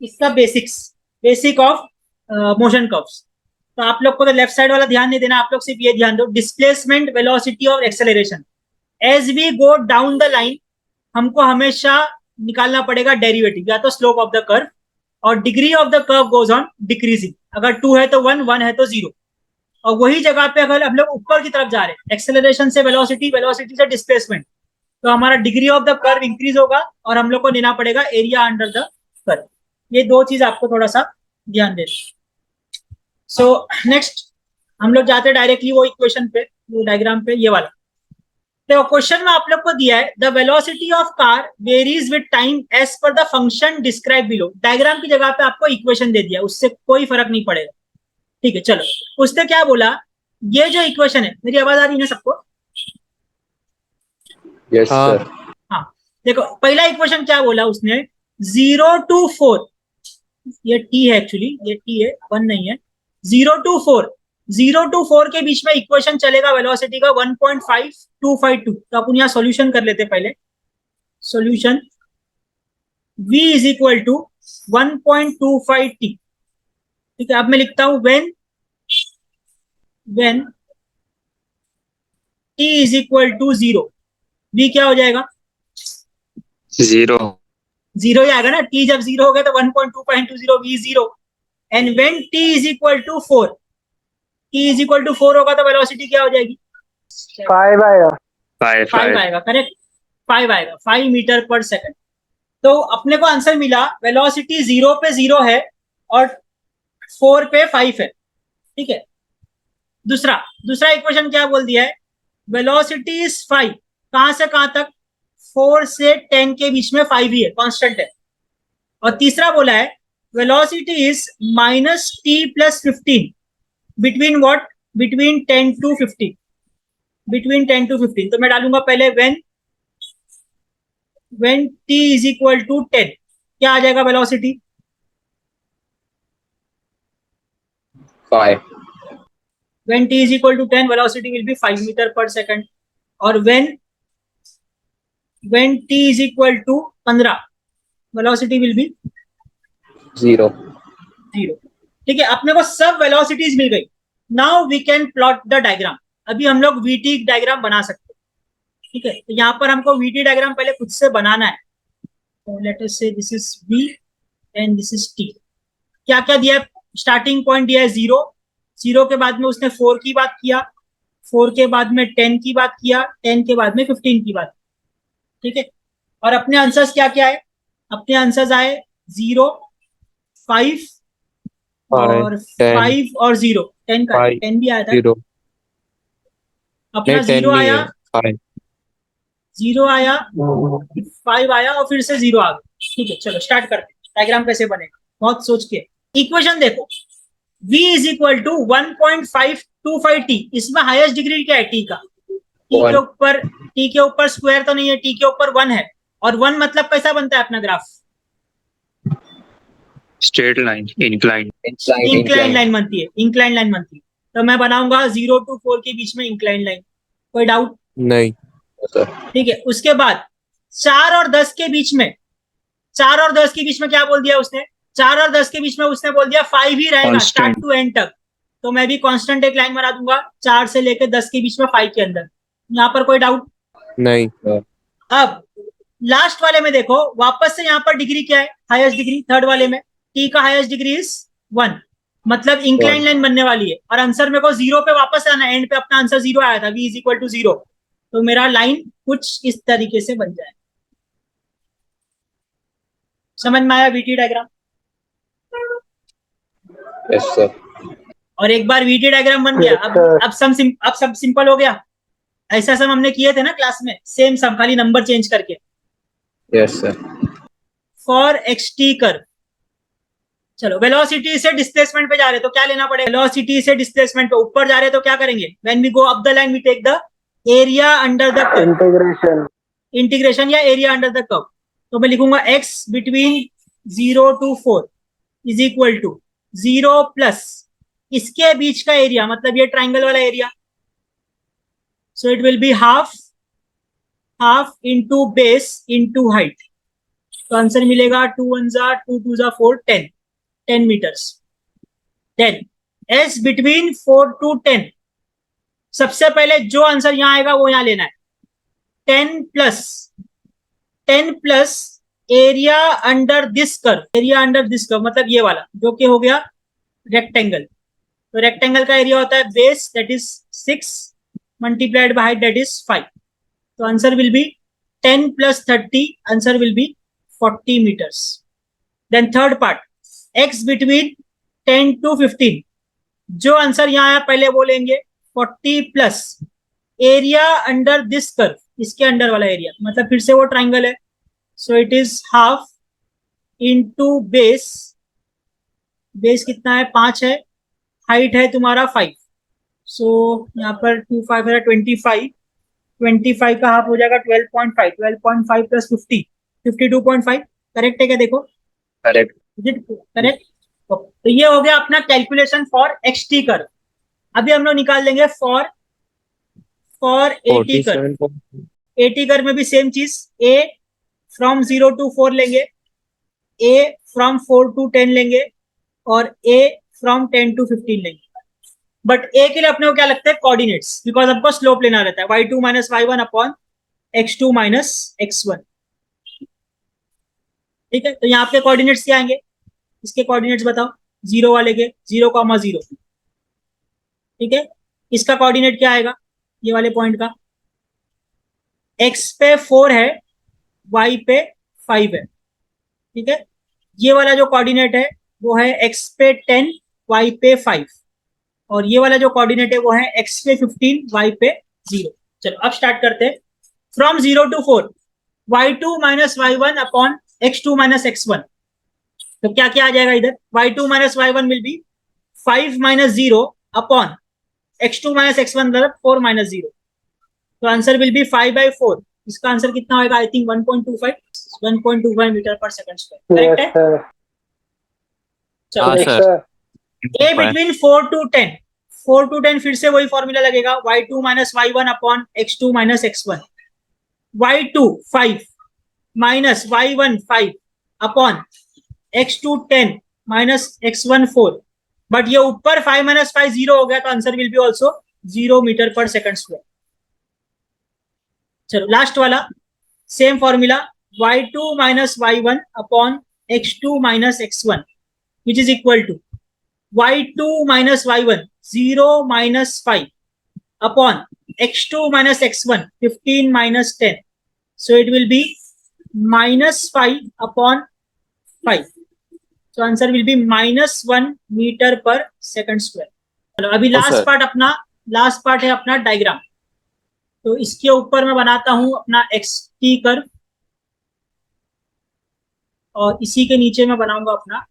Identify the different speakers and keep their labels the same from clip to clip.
Speaker 1: इसका basic of motion curves. तो आप लोग को तो लेफ्ट साइड वाला ध्यान नहीं देना, आप लोग सिर्फ ये ध्यान दो, डिस्प्लेसमेंट, वेलोसिटी और acceleration. As we go down the line हमको हमेशा निकालना पड़ेगा डेरिवेटिव, या तो स्लोप ऑफ द कर्व, और degree of the curve goes on decreasing. अगर 2 है तो 1, 1 है तो 0। और वही जगह पे अगर हम लोग ऊपर की तरफ जा रहे हैं, एक्सेलरेशन से वेलोसिटी, वेलोसिटी से डिस्प्लेसमेंट, तो हमारा degree of the curve increase होगा और हम लोग को लेना पड़ेगा एरिया अंडर द कर्व। ये दो चीज आपको थोड़ा सा ध्यान देना। सो नेक्स्ट हम लोग जाते हैं डायरेक्टली वो इक्वेशन पे, वो डायग्राम पे, ये वाला। तो क्वेश्चन में आप लोग को दिया है the velocity of car varies with time as per the function describe below. Diagram की जगह पे आपको इक्वेशन दे दिया, उससे कोई फर्क नहीं पड़ेगा। ठीक है, चलो उसने क्या बोला, ये जो इक्वेशन है, मेरी आवाज आ रही है सबको?
Speaker 2: Yes sir.
Speaker 1: हाँ, देखो पहला इक्वेशन क्या बोला उसने, 0 to 4, ये टी है एक्चुअली, ये टी है, 1 नहीं है। 0 to 4, 0 to 4 के बीच में इक्वेशन चलेगा वेलोसिटी का 1.5252। तो अपन यहाँ सॉल्यूशन कर लेते पहले। Solution v is equal to 1.25t। ठीक है, अब मैं लिखता हूं when t is equal to 0, v क्या हो जाएगा?
Speaker 2: 0
Speaker 1: 0 ही आएगा ना, t जब 0 हो गया तो 1.2.20, v 0। And when t is equal to 4, t is equal to 4 होगा तो वेलोसिटी क्या हो जाएगी?
Speaker 3: 5 आएगा।
Speaker 1: 5 आएगा, करेक्ट, 5 आएगा, 5 मीटर पर सेकंड। तो अपने को आंसर मिला, वेलोसिटी 0 पे 0 है और 4 पे 5 है। ठीक है, दूसरा इक्वेशन क्या बोल दिया है, वेलोसिटी इज 5, कहां से कहां तक? 4 से 10 के बीच में 5 ही है, कांस्टेंट है। और तीसरा बोला है velocity is -t+15 between what, between 10 to 15, between 10 to 15। तो मैं डालूंगा पहले when t is equal to 10, क्या आ जाएगा velocity?
Speaker 2: 5
Speaker 1: when t is equal to 10, velocity will be 5 meter per second। और when t is equal to 15, velocity will be
Speaker 2: 0।
Speaker 1: ठीक है, अपने को सब वेलोसिटीज मिल गई। Now we can plot the diagram. अभी हम लोग वीटी डायग्राम बना सकते हैं। ठीक है, तो यहाँ पर हमको वीटी डायग्राम पहले खुद से बनाना है। तो लेट अस से this is v and this is t। क्या क्या दिया है? स्टार्टिंग पॉइंट दिया है 0, 0 के बाद में उसने 4 की बात किया, 4 के बाद में 10 की बात किया, 10 के बाद में 15 की बात। ठीक है, और अपने आंसर्स क्या क्या है? अपने आंसर्स आए 0, 5 और 5 और 0। 10 का 10 भी आया था,
Speaker 2: 0
Speaker 1: अपना 0 आया,
Speaker 2: 5
Speaker 1: 0 आया, 5 आया और फिर से 0 आ गया। ठीक है, चलो स्टार्ट करते हैं। डायग्राम कैसे बनेगा, बहुत सोच के। इक्वेशन देखो, v is equal to 1.525t, इसमें हाईएस्ट डिग्री क्या है t का? t के ऊपर स्क्वायर तो नहीं है, t के ऊपर 1 है। और 1 मतलब कैसा बनता है अपना graph?
Speaker 2: Straight line, incline
Speaker 1: line बनती है, इंक्लाइन लाइन बनती है। तो मैं बनाऊंगा 0 to 4 के बीच में इंक्लाइन लाइन। कोई डाउट?
Speaker 2: नहीं।
Speaker 1: ठीक है, उसके बाद 4 और 10 के बीच में, 4 और 10 के बीच में क्या बोल दिया उसने? 4 और 10 के बीच में उसने बोल दिया 5 ही रहेगा स्टार्ट टू एंड तक। तो मैं भी कांस्टेंट एक लाइन बना दूंगा 4 से लेकर 10 के बीच में 5 के अंदर। यहाँ पर कोई डाउट
Speaker 2: नहीं।
Speaker 1: अब लास्ट वाले में देखो, वापस से यहाँ पर डिग्री क्या है? हाईएस्ट डिग्री थर्ड वाले में t का हाईएस्ट डिग्री इज 1, मतलब इंक्लाइन लाइन बनने वाली है। और आंसर मेरे को 0 पे वापस आना, एंड पे अपना आंसर 0 आया था, v इज इक्वल टू 0। तो मेरा लाइन कुछ इस तरीके से बन जाए। समझ में आया वीटी डायग्राम?
Speaker 2: Yes sir.
Speaker 1: और एक बार वीटी डायग्राम बन गया, अब सब सिंपल हो गया। ऐसा सब हमने किए थे ना क्लास में, सेम सब, खाली नंबर चेंज करके।
Speaker 2: Yes sir.
Speaker 1: For xt curve, चलो वेलोसिटी से डिस्प्लेसमेंट पे जा रहे तो क्या लेना पड़ेगा? वेलोसिटी से डिस्प्लेसमेंट पे ऊपर जा रहे तो क्या करेंगे? When we go up the line we take the area under the curve, integration या एरिया अंडर द कर्व। तो मैं लिखूंगा x between 0 to 4 is equal to 0 plus इसके बीच का एरिया, मतलब ये ट्राइंगल वाला area. So it will be half into base into height. तो आंसर मिलेगा 2 1 जा 2 2 जा 4 10 meters. Then as between 4 to 10, सबसे पहले जो आंसर यहाँ आएगा वो यहाँ लेना है। 10 plus area under this curve, area under this curve मतलब ये वाला जो कि हो गया रेक्टेंगल। तो रेक्टेंगल का एरिया होता है base that is 6 multiplied by height that is 5। तो answer will B 10 plus 30, answer will B 40 meters. Then third part, x between 10 to 15, जो आंसर यहाँ है पहले बोलेंगे 40 plus area under this curve, इसके अंडर वाला एरिया मतलब फिर से वो ट्राइंगल है। So it is half into base, base कितना है 5 है, हाइट है तुम्हारा 5। सो यहाँ पर 2 5 है 25 का हाफ हो जाएगा 12.5, 12.5 प्लस 50 52.5। करेक्ट है क्या? देखो
Speaker 2: करेक्ट।
Speaker 1: करेक्ट। तो ये हो गया अपना calculation for x T curve. अभी हम लोग निकाल देंगे for eighty curve. Eighty curve में भी सेम चीज, ए फ्रॉम 0 to 4 लेंगे, ए फ्रॉम 4 to 10 लेंगे और ए फ्रॉम 10 to 15 लेंगे। बट ए के लिए अपने को क्या लगता है? कोऑर्डिनेट्स, बिकॉज हमको स्लोप लेना रहता है y2 minus y1 upon x2 minus x1। ठीक है, तो यहाँ पे कोऑर्डिनेट्स क्या आएंगे? इसके कोऑर्डिनेट्स बताओ। 0 वाले के 0,0। ठीक है, इसका कोऑर्डिनेट क्या आएगा? ये वाले पॉइंट का x पे 4 है, y पे 5 है। ठीक है, ये वाला जो कोऑर्डिनेट है वो है x पे 10, y पे 5, और ये वाला जो कोऑर्डिनेट है वो है x पे 15, y पे 0। चलो अब स्टार्ट करते हैं। From 0 to 4, y2 minus y1 upon x2 minus x1। तो क्या क्या आ जाएगा इधर? y2 minus y1 will be 5 minus 0 upon x2 minus x1 मतलब 4 माइनस 0। तो आंसर विल बी 5/4। इसका आंसर कितना होगा? I think 1.25 metre per second square. Correct है? चलो ए बिटवीन 4 to 10, 4 to 10 फिर से वही फॉर्मूला लगेगा, y2 minus y1 upon x2 minus x1। y2 5 minus y1 5 upon x2 10 minus x1 4। But ये ऊपर 5 माइनस 5 0 हो गया, तो answer will be also 0 meter per second square. चलो लास्ट वाला same formula, y2 minus y1 upon x2 minus x1 which is equal to y2 minus y1 0 minus 5 upon x2 minus x1 15 minus 10. So it will be minus 5 upon 5. So answer will be -1 meter per second square. चलो अभी last part है अपना diagram. तो इसके ऊपर मैं बनाता हूं अपना xt कर्व और इसी के नीचे मैं बनाऊंगा अपना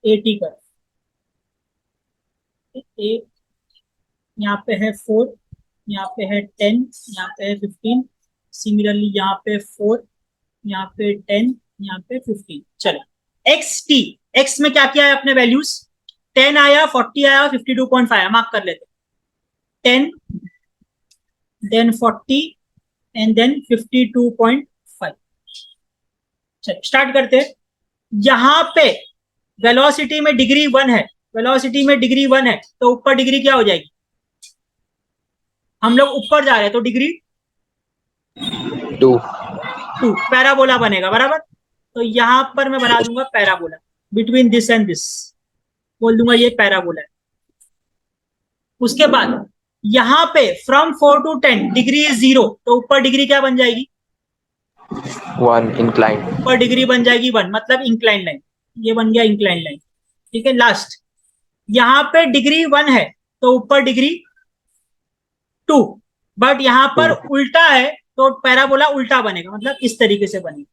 Speaker 1: एटी कर्व। यहाँ पे है 4, यहाँ पे है 10, यहाँ पे है 15, सिमिलरली यहाँ पे 4, यहाँ पे 10, यहाँ पे 15। चलो एक्स टी, एक्स में क्या क्या है अपने वैल्यूज? 10 आया, 40 आया, 52.5 आया। मार्क कर लेते, 10 देन 40 एंड देन 52.5। चलो स्टार्ट करते हैं। यहाँ पे वेलोसिटी में डिग्री 1 है, वेलोसिटी में डिग्री 1 है, तो ऊपर डिग्री क्या हो जाएगी? हम लोग ऊपर जा रहे हैं तो डिग्री
Speaker 2: 2
Speaker 1: पैराबोला बनेगा, बराबर। तो यहां पर मैं बना दूंगा parabola between this and this, बोल दूंगा ये पैराबोला है। उसके बाद यहां पे फ्रॉम 4 to 10 डिग्री 0, तो ऊपर डिग्री क्या बन जाएगी?
Speaker 2: 1 इंक्लाइन।
Speaker 1: ऊपर डिग्री बन जाएगी 1, मतलब इंक्लाइन लाइन। ये बन गया इंक्लाइन लाइन। ठीक है, लास्ट यहां पे डिग्री 1 है तो ऊपर डिग्री 2, बट यहां पर उल्टा है तो पैराबोला उल्टा बनेगा, मतलब इस तरीके से बनेगा।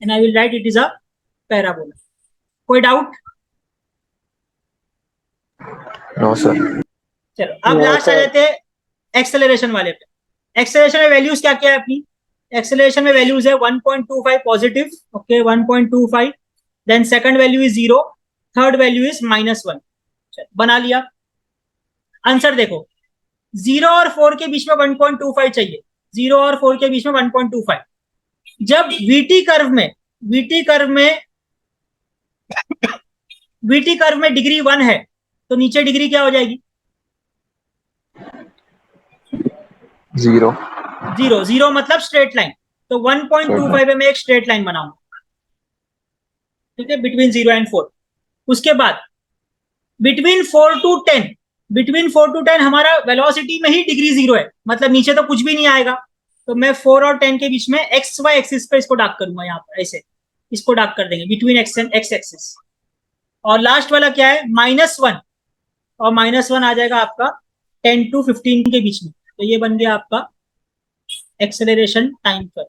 Speaker 1: And I will write it is a parabola. कोई डाउट?
Speaker 2: No sir.
Speaker 1: चलो अब लास्ट आ जाते हैं एक्सेलरेशन वाले पे। एक्सेलरेशन में वैल्यूज क्या क्या है अपनी? एक्सेलरेशन में वैल्यूज है 1.25 positive, okay 1.25, then second value is 0, third value is -1। बना लिया। आंसर देखो, 0 और 4 के बीच में 1.25 चाहिए, 0 और 4 के बीच में 1.25। जब वीटी कर्व में डिग्री 1 है तो नीचे डिग्री क्या हो जाएगी?
Speaker 2: 0.
Speaker 1: 0 मतलब स्ट्रेट लाइन। तो 1.25 में मैं एक स्ट्रेट लाइन बनाऊंगा, ठीक है, बिटवीन 0 एंड 4। उसके बाद बिटवीन 4 to 10 हमारा वेलोसिटी में ही डिग्री 0 है, मतलब नीचे तो कुछ भी नहीं आएगा। तो मैं 4 और 10 के बीच में एक्स वाई एक्सिस पे इसको डार्क करूंगा, यहाँ पर ऐसे इसको डार्क कर देंगे between x and x axis. और लास्ट वाला क्या है? -1, और -1 आ जाएगा आपका 10 to 15 के बीच में। तो ये बन गया आपका एक्सेलरेशन टाइम कर्व।